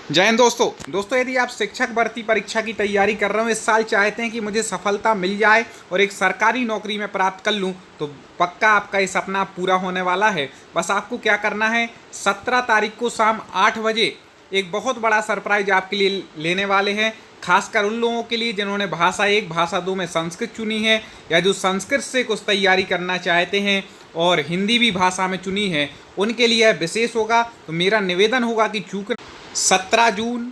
जय हिंद दोस्तों यदि आप शिक्षक भर्ती परीक्षा की तैयारी कर रहे हो, इस साल चाहते हैं कि मुझे सफलता मिल जाए और एक सरकारी नौकरी में प्राप्त कर लूं, तो पक्का आपका ये सपना पूरा होने वाला है। बस आपको क्या करना है, 17 तारीख को शाम 8 बजे एक बहुत बड़ा सरप्राइज आपके लिए लेने वाले हैं। खासकर उन लोगों के लिए जिन्होंने भाषा 1 भाषा 2 में संस्कृत चुनी है, या जो संस्कृत से कुछ तैयारी करना चाहते हैं और हिंदी भी भाषा में चुनी है, उनके लिए यह विशेष होगा। तो मेरा निवेदन होगा कि चूंकि 17 जून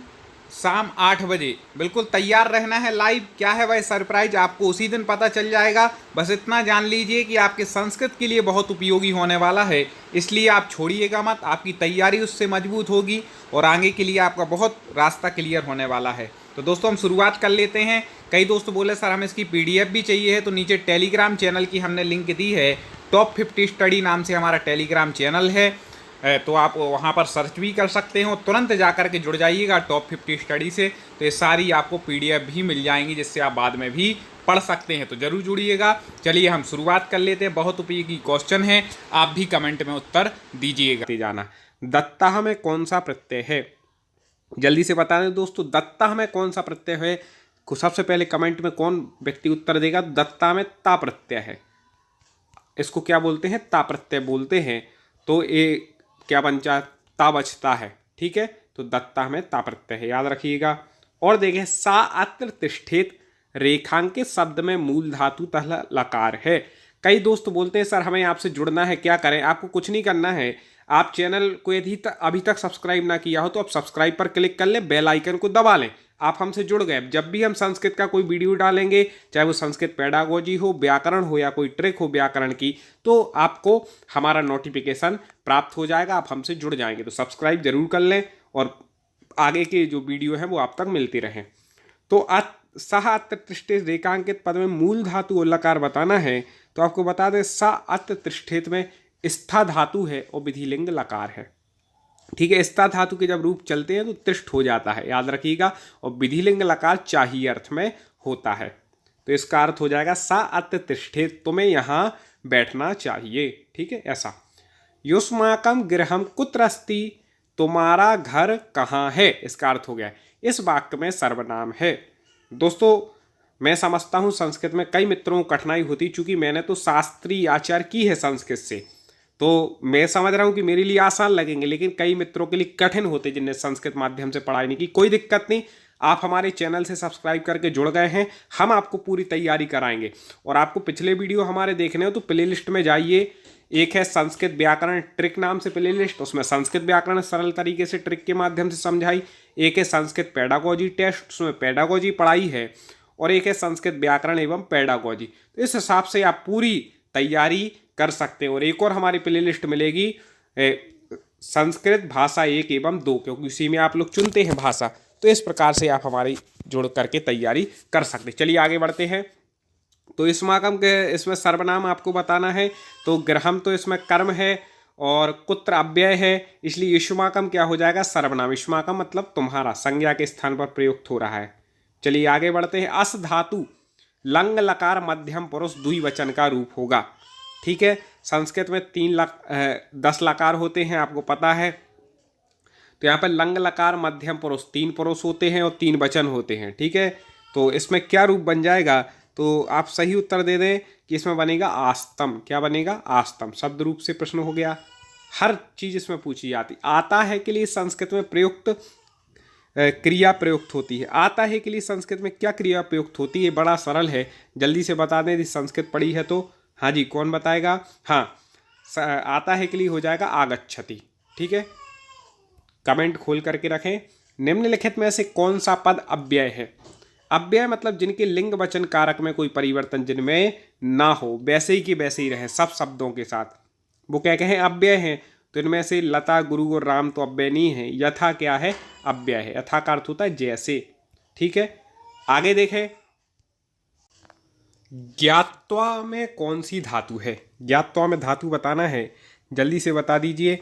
शाम 8 बजे बिल्कुल तैयार रहना है। लाइव क्या है वह सरप्राइज आपको उसी दिन पता चल जाएगा। बस इतना जान लीजिए कि आपके संस्कृत के लिए बहुत उपयोगी होने वाला है, इसलिए आप छोड़िएगा मत। आपकी तैयारी उससे मजबूत होगी और आगे के लिए आपका बहुत रास्ता क्लियर होने वाला है। तो दोस्तों हम शुरुआत कर लेते हैं। कई दोस्त बोले सर हमें इसकी PDF भी चाहिए है, तो नीचे टेलीग्राम चैनल की हमने लिंक दी है। टॉप 50 स्टडी नाम से हमारा टेलीग्राम चैनल है, तो आप वहाँ पर सर्च भी कर सकते हो। तुरंत जा कर के जुड़ जाइएगा टॉप 50 स्टडी से, तो ये सारी आपको PDF भी मिल जाएंगी, जिससे आप बाद में भी पढ़ सकते हैं। तो जरूर जुड़िएगा। चलिए हम शुरुआत कर लेते हैं। बहुत उपयोगी क्वेश्चन है, आप भी कमेंट में उत्तर दीजिएगा। जाना दत्ताह में कौन सा प्रत्यय है, जल्दी से बता दें दोस्तों। दत्ताह में कौन सा प्रत्यय है, सबसे पहले कमेंट में कौन व्यक्ति उत्तर देगा। दत्ता में ता प्रत्यय है, इसको क्या बोलते हैं, ता प्रत्यय बोलते हैं। तो ये क्या बचा, ता बचता है। ठीक है, तो दत्ता में ता प्रत्यय है, याद रखिएगा। और देखें, सा अत्र तिष्ठित रेखांकित शब्द में मूल धातु तह लकार है। कई दोस्त बोलते हैं सर हमें आपसे जुड़ना है, क्या करें। आपको कुछ नहीं करना है, आप चैनल को यदि अभी तक सब्सक्राइब ना किया हो तो आप सब्सक्राइब पर क्लिक कर लें, बेल आइकन को दबा लें। आप हमसे जुड़ गए। जब भी हम संस्कृत का कोई वीडियो डालेंगे, चाहे वो संस्कृत पेडागोजी हो, व्याकरण हो, या कोई ट्रिक हो व्याकरण की, तो आपको हमारा नोटिफिकेशन प्राप्त हो जाएगा, आप हमसे जुड़ जाएंगे। तो सब्सक्राइब जरूर कर लें और आगे के जो वीडियो है वो आप तक मिलती रहें। तो सह अत्र रेखांकित पद में मूल धातु और लकार बताना है, तो आपको बता दें सा अत्र तिष्ठित में स्था धातु है और विधिलिंग लकार है। ठीक है, स्था धातु के जब रूप चलते हैं तो तिष्ठ हो जाता है, याद रखिएगा। और विधिलिंग लकार चाहिए अर्थ में होता है, तो इसका अर्थ हो जाएगा सा अत्र तिष्ठित, तुम्हें यहाँ बैठना चाहिए। ठीक है, ऐसा। युष्माकम गृहम कुत्र अस्ति, तुम्हारा घर कहाँ है, इसका अर्थ हो गया इस वाक्य में सर्वनाम है। दोस्तों मैं समझता हूँ संस्कृत में कई मित्रों को कठिनाई होती, चूंकि मैंने तो शास्त्रीय आचार्य की है संस्कृत से, तो मैं समझ रहा हूँ कि मेरे लिए आसान लगेंगे, लेकिन कई मित्रों के लिए कठिन होते जिनने संस्कृत माध्यम से पढ़ाई नहीं की। कोई दिक्कत नहीं, आप हमारे चैनल से सब्सक्राइब करके जुड़ गए हैं, हम आपको पूरी तैयारी कराएंगे। और आपको पिछले वीडियो हमारे देखने हो तो प्लेलिस्ट में जाइए। एक है संस्कृत व्याकरण ट्रिक नाम से प्लेलिस्ट, उसमें संस्कृत व्याकरण सरल तरीके से ट्रिक के माध्यम से समझाई। एक है संस्कृत पेडागोजी टेस्ट, उसमें पेडागोजी पढ़ाई है। और एक है संस्कृत व्याकरण एवं पेडागोजी। तो इस हिसाब से आप पूरी तैयारी कर सकते हैं। और एक और हमारी प्लेलिस्ट मिलेगी संस्कृत भाषा 1 एवं 2, क्योंकि उसी में आप लोग चुनते हैं भाषा। तो इस प्रकार से आप हमारी जुड़ करके तैयारी कर सकते हैं। चलिए आगे बढ़ते हैं। तो युष्माकम के इसमें सर्वनाम आपको बताना है। तो गृहम तो इसमें कर्म है और कुत्र अव्यय है, इसलिए युष्माकम क्या हो जाएगा, सर्वनाम। युष्माकम मतलब तुम्हारा, संज्ञा के स्थान पर प्रयुक्त हो रहा है। चलिए आगे बढ़ते हैं। अस धातु लंग लकार मध्यम पुरुष द्विवचन का रूप होगा। ठीक है, संस्कृत में 10 लकार होते हैं, आपको पता है। तो यहाँ पर लंग लकार मध्यम पुरुष 3 पुरुष होते हैं और 3 वचन होते हैं। ठीक है, तो इसमें क्या रूप बन जाएगा, तो आप सही उत्तर दे दें कि इसमें बनेगा आस्तम। क्या बनेगा, आस्तम। शब्द रूप से प्रश्न हो गया। हर चीज इसमें पूछी जाती। आता है के लिए संस्कृत में प्रयुक्त क्रिया प्रयुक्त होती है। आता है के लिए संस्कृत में क्या क्रिया प्रयुक्त होती है, बड़ा सरल है, जल्दी से बता दें। यदि संस्कृत पढ़ी है तो हाँ जी, कौन बताएगा। हाँ, आता है के लिए हो जाएगा आगच्छति। ठीक है, कमेंट खोल करके रखें। निम्नलिखित में से कौन सा पद अव्यय है। अव्यय मतलब जिनके लिंग वचन कारक में कोई परिवर्तन जिनमें ना हो, वैसे ही के वैसे ही रहे सब शब्दों के साथ, वो क्या कहें, अव्यय हैं। तो इनमें से लता, गुरु और राम तो अव्यय नहीं है। यथा क्या है, अव्यय है। यथा का अर्थ होता है जैसे। ठीक है, आगे देखें। ज्ञात्वा में कौन सी धातु है, ज्ञात्वा में धातु बताना है, जल्दी से बता दीजिए।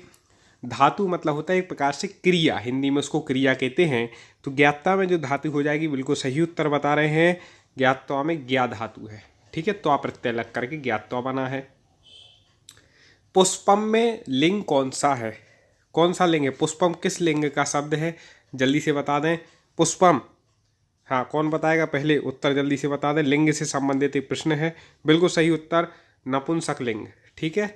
धातु मतलब होता है एक प्रकार से क्रिया, हिंदी में उसको क्रिया कहते हैं। तो ज्ञात्वा में जो धातु हो जाएगी, बिल्कुल सही उत्तर बता रहे हैं। ज्ञात्वा में ज्ञा धातु है। ठीक है, तो प्रत्यय लग करके ज्ञात्वा बना है। पुष्पम में लिंग कौन सा है, कौन सा लिंग है, पुष्पम किस लिंग का शब्द है, जल्दी से बता दें। पुष्पम, हाँ कौन बताएगा पहले उत्तर जल्दी से बता दें। लिंग से संबंधित एक प्रश्न है, बिल्कुल सही उत्तर नपुंसक लिंग। ठीक है।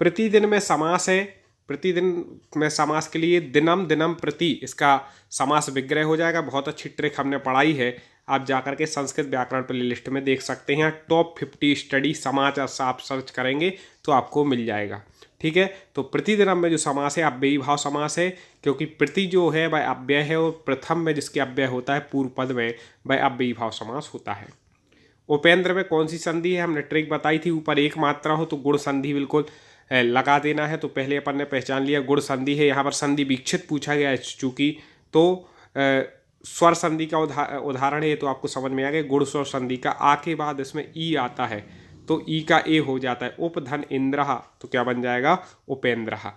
प्रतिदिन में समास है, प्रतिदिन में समास के लिए दिनम दिनम प्रति इसका समास विग्रह हो जाएगा। बहुत अच्छी ट्रिक हमने पढ़ाई है, आप जाकर के संस्कृत व्याकरण प्ले लिस्ट में देख सकते हैं। टॉप 50 स्टडी समाज आप सर्च करेंगे तो आपको मिल जाएगा। ठीक है। तो प्रतिदिनम में जो समास है अव्ययी भाव समास है, क्योंकि प्रति जो है वह अव्यय है और प्रथम में जिसके अव्यय होता है पूर्व पद में वह अव्ययी भाव समास होता है। उपेंद्र में कौन सी संधि है, हमने ट्रिक बताई थी, ऊपर एक मात्रा हो तो गुण संधि बिल्कुल लगा देना है। तो पहले अपन ने पहचान लिया गुण संधि है। यहाँ पर संधि विक्षित पूछा गया है चूंकि, तो स्वर संधि का उदाहरण है तो आपको समझ में आ गया। गुण स्वर संधि का आ के बाद इसमें ई आता है तो ई का ए हो जाता है। उपधन इंद्रहा तो क्या बन जाएगा, उपेंद्रहा।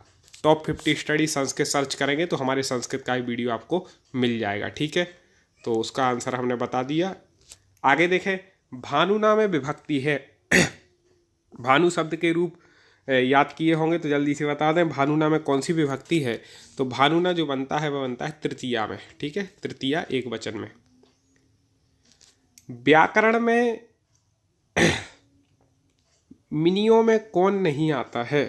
टॉप 50 स्टडी संस्कृत सर्च करेंगे तो हमारे संस्कृत का ही वीडियो आपको मिल जाएगा। ठीक है। तो उसका आंसर हमने बता दिया। आगे देखें, भानुना में विभक्ति है। भानु शब्द के रूप याद किए होंगे तो जल्दी से बता दें भानुना में कौन सी विभक्ति है। तो भानुना जो बनता है वह बनता है तृतीया में। ठीक है, तृतीया एक वचन में। व्याकरण में मुनियों में कौन नहीं आता है,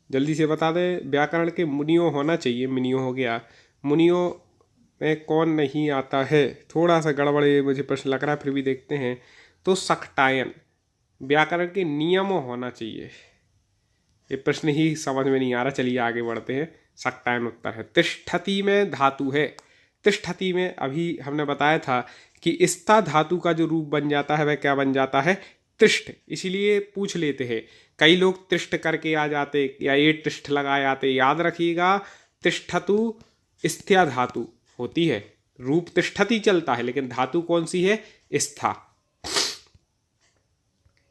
जल्दी से बता दें। व्याकरण के मुनियों होना चाहिए, मुनियों हो गया, मुनियों में कौन नहीं आता है। थोड़ा सा गड़बड़ मुझे प्रश्न लग रहा है, फिर भी देखते हैं। तो सक्टायन व्याकरण के नियमों होना चाहिए। ये प्रश्न ही समझ में नहीं आ रहा, चलिए आगे बढ़ते हैं। सक्टायन उत्तर है। तिष्ठति में धातु है। तिष्ठति में अभी हमने बताया था कि स्था धातु का जो रूप बन जाता है वह क्या बन जाता है, तिष्ठ। इसीलिए पूछ लेते हैं, कई लोग तिष्ठ करके आ जाते या ये तिष्ठ लगाए आते। याद रखिएगा, तिष्ठतु स्थिया धातु होती है, रूप तिष्ठति चलता है, लेकिन धातु कौन सी है, स्था।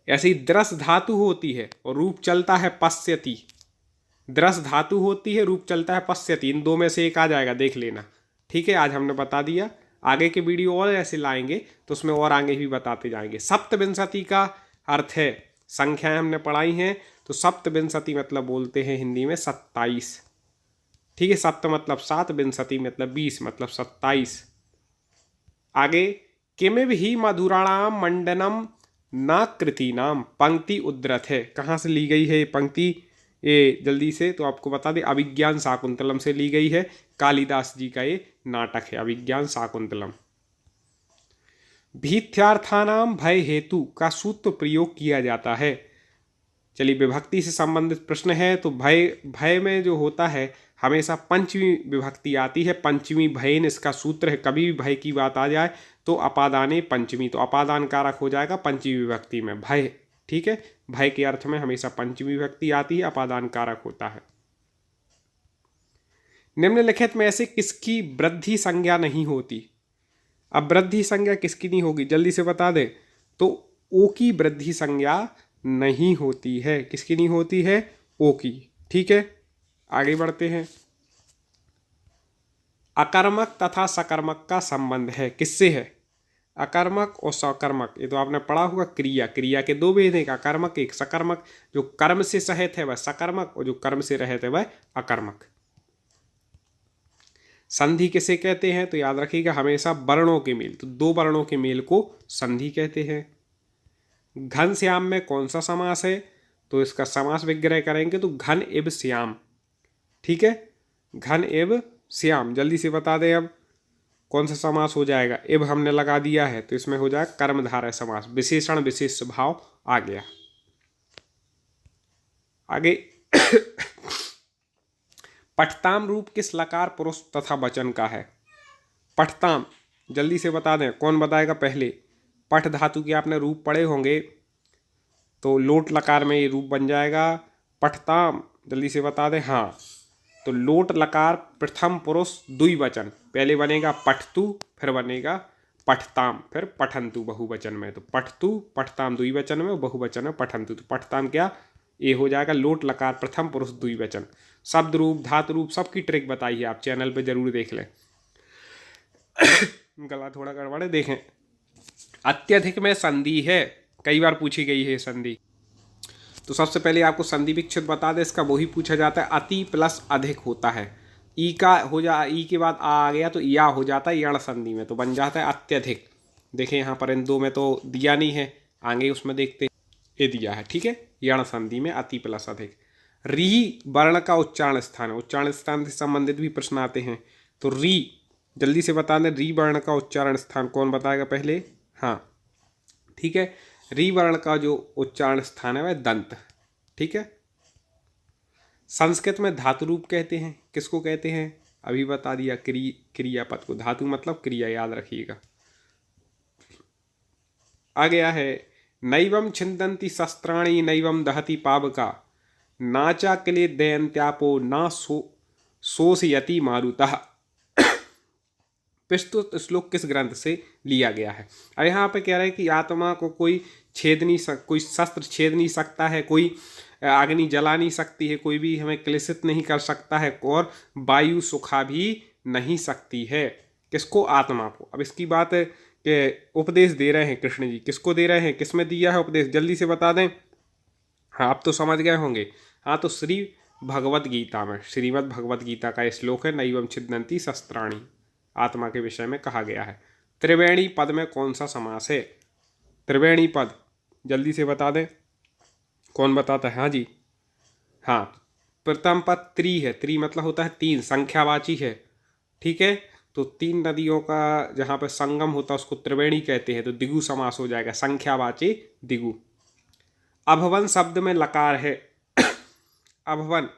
ऐसे ही द्रस धातु होती है और रूप चलता है पश्यति। द्रस धातु होती है, रूप चलता है पश्यति। इन दो में से एक आ जाएगा, देख लेना। ठीक है, आज हमने बता दिया। आगे के वीडियो और ऐसे लाएंगे तो उसमें और आगे भी बताते जाएंगे। सप्तविंशति का अर्थ है, संख्याएं हमने पढ़ाई हैं तो सप्तविंशति मतलब बोलते हैं हिंदी में 27। ठीक है, सप्त मतलब 7, विंशति मतलब 20 मतलब 27। आगे, किमिव ही मधुराणाम मंडनम ना कृति नाम, पंक्ति उद्धृत है। कहाँ से ली गई है ये पंक्ति, ये जल्दी से तो आपको बता दें, अभिज्ञान शाकुंतलम से ली गई है। कालिदास जी का ये नाटक है अभिज्ञान शाकुंतलम। भीत्यार्थानाम भय हेतु का सूत्र प्रयोग किया जाता है। चलिए, विभक्ति से संबंधित प्रश्न है तो भय में जो होता है हमेशा पंचमी विभक्ति आती है। पंचमी भयन इसका सूत्र है। कभी भी भय की बात आ जाए तो अपादाने पंचमी, तो अपादान कारक हो जाएगा पंचमी विभक्ति में भय। ठीक है, भय के अर्थ में हमेशा पंचमी विभक्ति आती है, अपादान कारक होता है। निम्नलिखित में ऐसे किसकी वृद्धि संज्ञा नहीं होती। अब वृद्धि संज्ञा किसकी नहीं होगी, जल्दी से बता दें। तो ओ की वृद्धि संज्ञा नहीं होती है। किसकी नहीं होती है, ओ की। ठीक है, आगे बढ़ते हैं। अकर्मक तथा सकर्मक का संबंध है, किससे है, अकर्मक और सकर्मक। ये तो आपने पढ़ा होगा। क्रिया, क्रिया के दो भेद हैं, एक अकर्मक एक सकर्मक। जो कर्म से सहित है वह सकर्मक और जो कर्म से रहित है वह अकर्मक। संधि किसे कहते हैं, तो याद रखिएगा हमेशा वर्णों के मेल, तो दो वर्णों के मेल को संधि कहते हैं। घनश्याम में कौन सा समास है, तो इसका समास विग्रह करेंगे तो घन एव श्याम। ठीक है, घन एव श्याम। जल्दी से बता दें अब कौन सा समास हो जाएगा। एव हमने लगा दिया है तो इसमें हो जाएगा कर्मधारय समास, विशेषण विशेष भाव आ गया। आगे पठताम रूप किस लकार पुरुष तथा वचन का है। पठताम जल्दी से बता दें, कौन बताएगा पहले। पठ धातु के आपने रूप पढ़े होंगे तो लोट लकार में ये रूप बन जाएगा पठताम। जल्दी से बता दें, हाँ। तो लोट लकार प्रथम पुरुष द्विवचन, पहले बनेगा पठतु फिर बनेगा पठताम फिर पठंतु बहुवचन में। तो पठतु पठताम द्विवचन में, बहुवचन में पठंतु। तो पठताम क्या, ये हो जाएगा लोट लकार प्रथम पुरुष द्विवचन। शब्द रूप धातु रूप सबकी ट्रिक बताई है, आप चैनल पे जरूर देख लें। गला थोड़ा गड़बड़ है, देखें। अत्यधिक में संधि है, कई बार पूछी गई है संधि। तो सबसे पहले आपको संधि विच्छेद बता दें, इसका वही पूछा जाता है। अति प्लस अधिक होता है ई का हो जा, ई के बाद आ गया तो या हो जाता है यण संधि में, तो बन जाता है अत्यधिक। देखें यहाँ पर इन दो में तो दिया नहीं है, आगे उसमें देखते ये दिया है, ठीक है। यण संधि में अति प्लस अधिक। री वर्ण का उच्चारण स्थान है, उच्चारण स्थान से संबंधित भी प्रश्न आते हैं। तो री जल्दी से बता दें, री वर्ण का उच्चारण स्थान कौन बताएगा पहले? हाँ ठीक है, री वर्ण का जो उच्चारण स्थान है वह दंत, ठीक है। संस्कृत में धातु रूप कहते हैं, किसको कहते हैं? अभी बता दिया, क्रियापद को। धातु मतलब क्रिया, याद रखिएगा। आ गया है नैवम छिन्दन्ति शस्त्राणि नैवम दहति पावका नाचा किले दयन्त्यापो ना शोषयति मारुतः। प्रस्तुत श्लोक किस ग्रंथ से लिया गया है? अब यहाँ पे कह रहे हैं कि आत्मा को कोई छेद नहीं कोई शस्त्र छेद नहीं सकता है, कोई अग्नि जला नहीं सकती है, कोई भी हमें क्लेशित नहीं कर सकता है, और वायु सुखा भी नहीं सकती है। किसको? आत्मा को। अब इसकी बात के उपदेश दे रहे हैं कृष्ण जी, किसको दे रहे हैं, किसमें दिया है उपदेश, जल्दी से बता दें। हाँ आप तो समझ गए होंगे। हाँ तो श्री भगवत गीता में, श्रीमद् भगवत गीता का श्लोक है नैवम छिन्दन्ति शस्त्राणि, आत्मा के विषय में कहा गया है। त्रिवेणी पद में कौन सा समास है? त्रिवेणी पद जल्दी से बता दें, कौन बताता है? हाँ जी, हाँ प्रथम पद त्रि है, त्रि मतलब होता है तीन, संख्यावाची है, ठीक है। तो तीन नदियों का जहाँ पर संगम होता है उसको त्रिवेणी कहते हैं, तो दिगु समास हो जाएगा, संख्यावाची दिगु। अभवन शब्द में लकार है, अभवन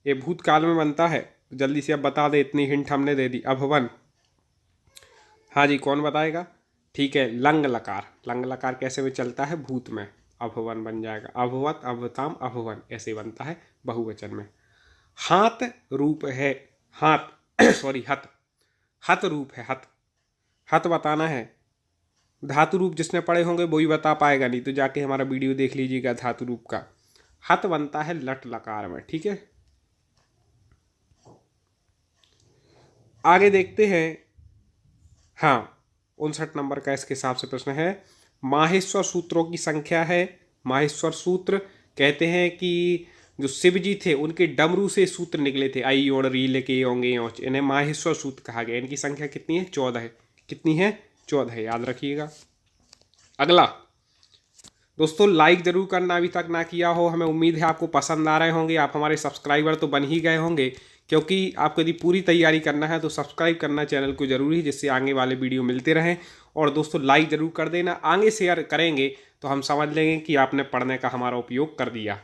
ये भूतकाल में बनता है, जल्दी से अब बता दे, इतनी हिंट हमने दे दी। अभवन, हाँ जी कौन बताएगा? ठीक है, लंग लकार, लंग लकार कैसे में चलता है? भूत में, अभवन बन जाएगा, अभवत अभवताम अभवन ऐसे बनता है बहुवचन में। हाथ रूप है, हाथ सॉरी हत, हत रूप है, हत, हत बताना है। धातु रूप जिसने पढ़े होंगे वही बता पाएगा, नहीं तो जाके हमारा वीडियो देख लीजिएगा धातु रूप का। हत बनता है लट लकार में, ठीक है। आगे देखते हैं, हाँ 59 नंबर का इसके हिसाब से प्रश्न है। माहेश्वर सूत्रों की संख्या है। माहेश्वर सूत्र कहते हैं कि जो शिव जी थे उनके डमरू से सूत्र निकले थे, आई ओण री लेके ओंगे ओंच, इन्हें माहेश्वर सूत्र कहा गया। इनकी संख्या कितनी है? 14 है। कितनी है? 14 है, याद रखिएगा। अगला दोस्तों लाइक जरूर करना अभी तक ना किया हो, हमें उम्मीद है आपको पसंद आ रहे होंगे, आप हमारे सब्सक्राइबर तो बन ही गए होंगे, क्योंकि आपको यदि पूरी तैयारी करना है तो सब्सक्राइब करना चैनल को जरूरी, जिससे आगे वाले वीडियो मिलते रहें। और दोस्तों लाइक जरूर कर देना, आगे शेयर करेंगे तो हम समझ लेंगे कि आपने पढ़ने का हमारा उपयोग कर दिया।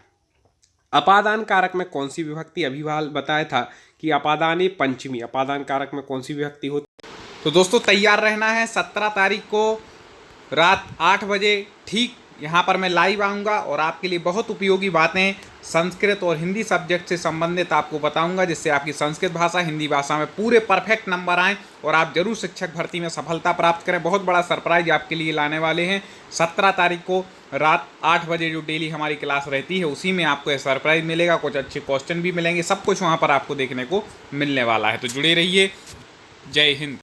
अपादान कारक में कौन सी विभक्ति? अभी बताया था कि अपादान पंचमी, अपादान कारक में कौन सी विभक्ति होती? तो दोस्तों तैयार रहना है, 17 तारीख को रात 8 बजे ठीक यहाँ पर मैं लाइव आऊँगा और आपके लिए बहुत उपयोगी बातें संस्कृत और हिंदी सब्जेक्ट से संबंधित आपको बताऊंगा, जिससे आपकी संस्कृत भाषा हिंदी भाषा में पूरे परफेक्ट नंबर आएँ और आप जरूर शिक्षक भर्ती में सफलता प्राप्त करें। बहुत बड़ा सरप्राइज आपके लिए लाने वाले हैं। 17 तारीख को रात 8 बजे जो डेली हमारी क्लास रहती है उसी में आपको यह सरप्राइज मिलेगा, कुछ अच्छे क्वेश्चन भी मिलेंगे, सब कुछ वहाँ पर आपको देखने को मिलने वाला है। तो जुड़े रहिए। जय हिंद।